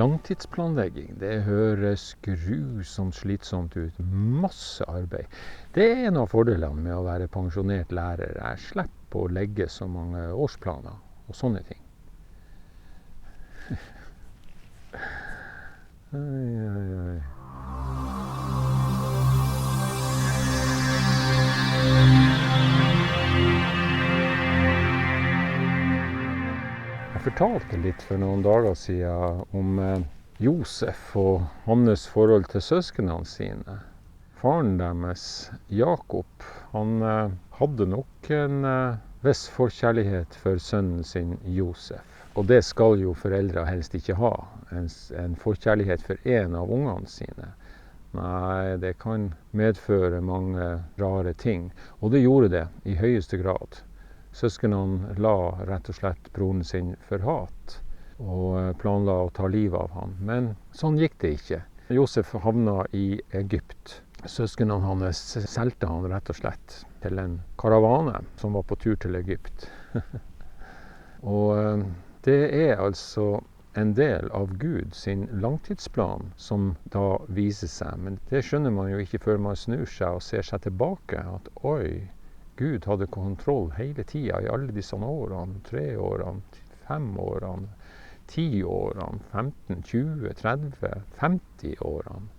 Langtidsplanlegging, det høres grusomt slitsomt ut. Masse arbeid. Det er en av fordelene med å være pensjonert lærer. Jeg slipper å legge så mange årsplaner og sånne ting. Oi. Jeg fortalte litt for noen dager siden om Josef og hans forhold til søsknene sine. Faren deres, Jakob, han hadde nok en viss forkjærlighet for sønnen sin Josef. Og det skal jo foreldre helst ikke ha, en forkjærlighet for en av ungene sine. Nei, det kan medføre mange rare ting, og det gjorde det i høyeste grad. Søsknene la rett og slett broren sin for hat, og planla å ta livet av han. Men sånn gikk det ikke. Josef havna i Egypt. Søsknene hans solgte han rett og slett til en karavane som var på tur til Egypt. Og det er altså en del av Gud sin langtidsplan som da viser seg. Men det skjønner man jo ikke før man snur seg og ser seg tilbake. At oi, Gud hadde kontroll hele tiden i alle disse årene, 3 årene, 5 årene, 10 årene, 15, 20, 30, 50 årene.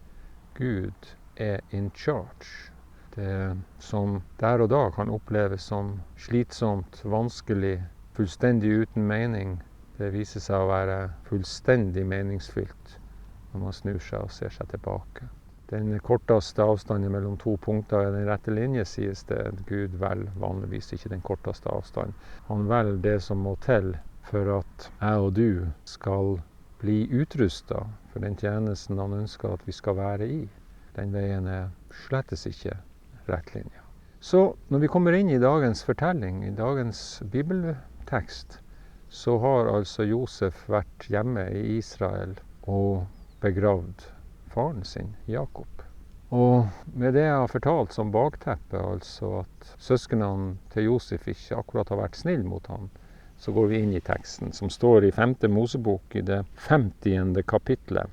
Gud er in charge. Det som der og da kan oppleves som slitsomt, vanskelig, fullstendig uten mening, det viser seg å være fullstendig meningsfylt når man snur seg og ser seg tilbake. Den korteste avstanden mellom 2 punkter er den rette linje, sies det. Gud velger vanligvis ikke den korteste avstanden. Han velger det som må til for at jeg og du skal bli utrustet for den tjenesten han ønsker at vi skal være i. Den veien er slettes ikke rett linje. Så når vi kommer inn i dagens fortelling, i dagens bibeltekst, så har altså Josef vært hjemme i Israel og begravd faren sin, Jakob. Og med det jeg har fortalt som bakteppe, altså at søsknene til Josef ikke akkurat har vært snill mot han, så går vi inn i teksten, som står i 5. Mosebok i det 50. kapitlet,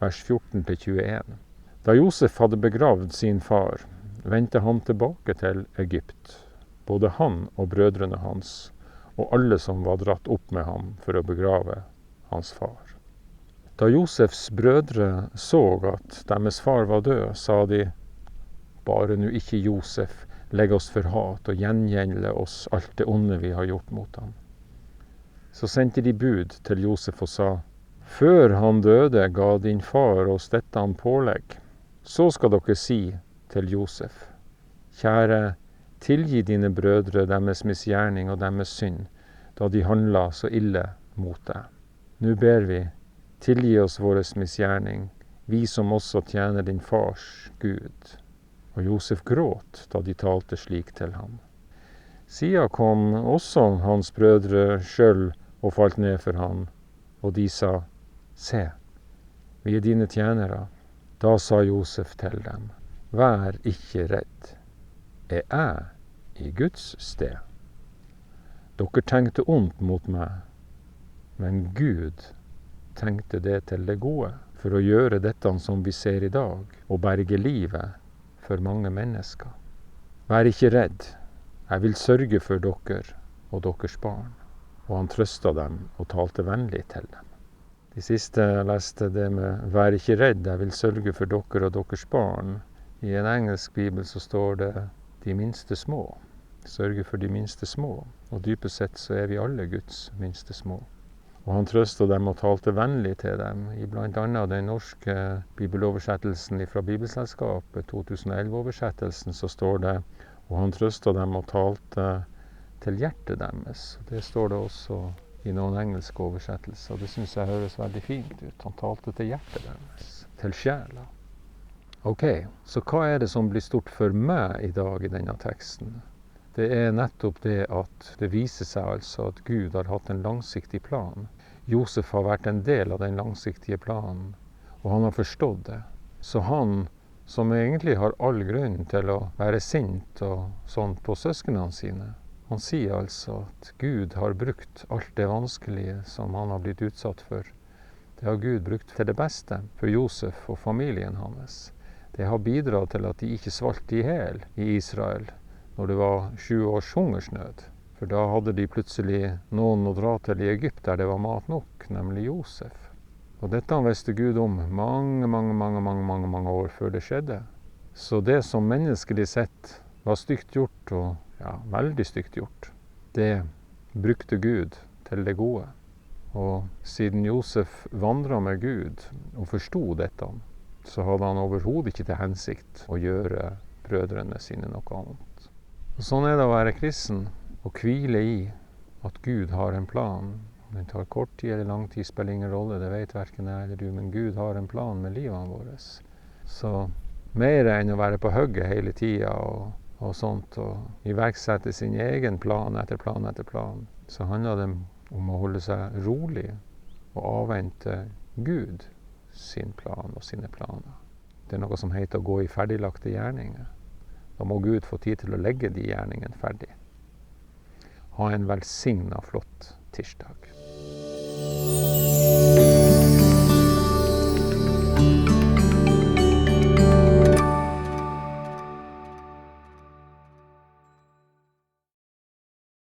vers 14-21. Da Josef hadde begravd sin far, vendte han tilbake til Egypt, både han og brødrene hans, og alle som var dratt opp med ham for å begrave hans far. Da Josefs brødre så at deres far var død, sa de, bare nu ikke Josef legge oss for hat og gjengjelde oss alt det onde vi har gjort mot ham. Så sendte de bud til Josef og sa, før han døde ga din far oss dette han pålegg. Så skal dere si til Josef, kjære, tilgi dine brødre deres misgjerning og deres synd, da de handla så ille mot deg. Nå ber vi, tilgi oss våres misgjerning, vi som også tjener din fars Gud. Og Josef gråt da de talte slik til ham. Siden kom også hans brødre selv og falt ned for ham, og de sa, se, vi er dine tjenere. Da sa Josef til dem, vær ikke redd, er jeg i Guds sted? Dere tenkte ondt mot meg, men Gud tenkte det til det gode, for å gjøre dette som vi ser i dag, og berge livet for mange mennesker. Vær ikke redd, jeg vil sørge for dere og deres barn. Og han trøstet dem og talte vennlig til dem. De siste leste det med, vær ikke redd, jeg vil sørge for dere og deres barn. I en engelsk bibel så står det, de minste små. Sørge for de minste små. Og dypest sett så er vi alle Guds minste små. Og han trøstet dem og talte vennlig til dem. I blant annet den norske bibeloversettelsen fra Bibelselskapet, 2011-oversettelsen, så står det, og han trøstet dem og talte til hjertet deres. Det står det også i noen engelske oversettelser, og det synes jeg høres veldig fint ut. Han talte til hjertet deres, til sjela. Ok, så hva er det som blir stort for meg i dag i denne teksten? Det er nettopp det at det viser seg altså at Gud har hatt en langsiktig plan. Josef har vært en del av den langsiktige planen, og han har forstått det. Så han, som egentlig har all grunn til å være sint og sånn på søsknene sine, han sier altså at Gud har brukt alt det vanskelige som han har blitt utsatt for, det har Gud brukt til det beste for Josef og familien hans. Det har bidratt til at de ikke svalt i hel i Israel når det var 7 års hungersnød. For da hadde de plutselig noen å dra til i Egypt der det var mat nok, nemlig Josef. Og dette visste Gud om mange år før det skjedde. Så det som menneskelig sett var stygt gjort, og veldig stygt gjort, det brukte Gud til det gode. Og siden Josef vandret med Gud og forstod dette, så hadde han overhodet ikke til hensikt å gjøre brødrene sine noe annet. Og sånn er det å være kristen, og hvile i at Gud har en plan. Om den tar kort tid eller lang tid spiller ingen rolle, det vet hverken jeg eller du, men Gud har en plan med livet vårt. Så mer enn å være på hugget hele tiden og sånt, og iverksette sin egen plan etter plan etter plan, så handler det om å holde seg rolig og avvente Gud sin plan og sine planer. Det er noe som heter å gå i ferdiglagte gjerninger. Da må Gud få tid til å legge de gjerningene ferdig. Ha en velsignet flott tirsdag.